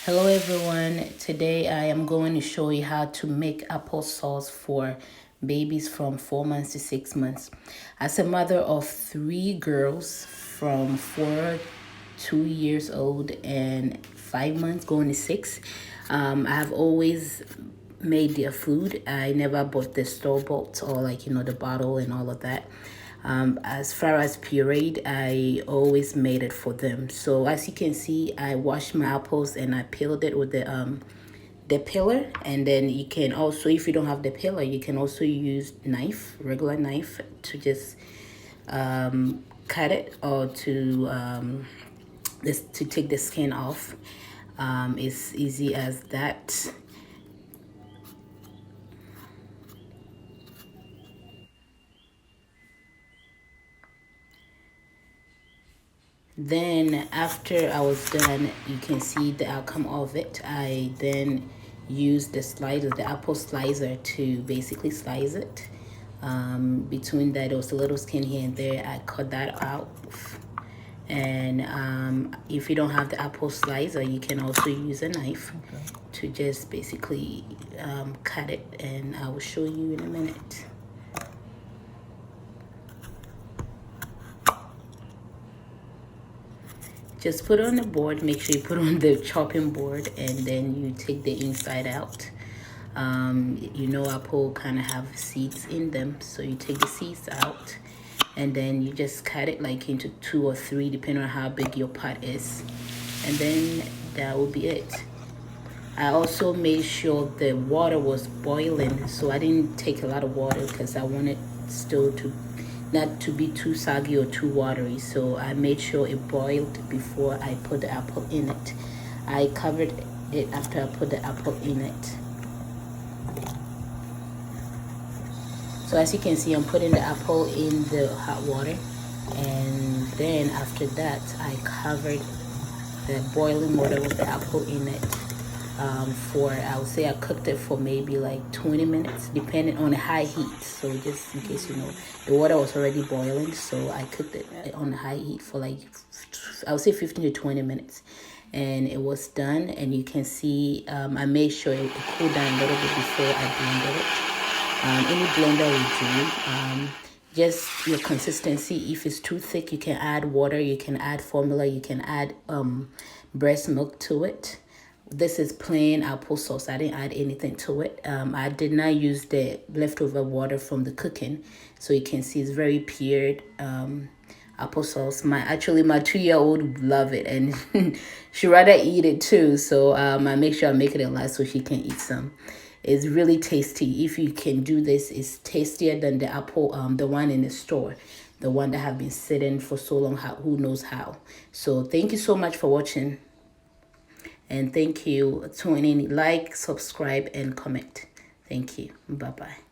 Hello everyone. Today I am going to show you how to make applesauce for babies from 4 months to 6 months. As a mother of 3 girls from 4, 2 years old and 5 months going to 6, I have always made their food. I never bought the store-bought or the bottle and all of that. As far as pureed, I always made it for them. So as you can see, I washed my apples and I peeled it with the peeler. And then you can also, if you don't have the peeler, you can also use regular knife, to just cut it, or to take the skin off. It's easy as that. Then after I was done, you can see the outcome of it. I then used the slicer, the apple slicer, to basically slice it. Between that, there was a little skin here and there. I cut that out. And if you don't have the apple slicer, you can also use a knife to just basically cut it. And I will show you in a minute. Just put it on the board. Make sure you put it on the chopping board, and then you take the inside out. Apple kind of have seeds in them, so you take the seeds out, and then you just cut it like into 2 or 3, depending on how big your pot is, and then that will be it. I also made sure the water was boiling, so I didn't take a lot of water because I wanted still to not to be too soggy or too watery. So I made sure it boiled before I put the apple in it. I covered it after I put the apple in it. So as you can see, I'm putting the apple in the hot water, and then after that I covered the boiling water with the apple in it. I would say I cooked it for maybe like 20 minutes, depending on the high heat. So just in case the water was already boiling, so I cooked it on the high heat for like, I would say 15 to 20 minutes. And it was done, and you can see I made sure it cooled down a little bit before I blended it. Any blender will do. Just your consistency. If it's too thick, you can add water, you can add formula, you can add breast milk to it. This is plain applesauce. I didn't add anything to it. I did not use the leftover water from the cooking. So you can see it's very pured applesauce. My 2-year-old love it, and she rather eat it too. So I make sure I make it a lot so she can eat some. It's really tasty. If you can do this, it's tastier than the apple, the one in the store, the one that have been sitting for so long, who knows how. So thank you so much for watching. And thank you. Tune in, like, subscribe, and comment. Thank you. Bye-bye.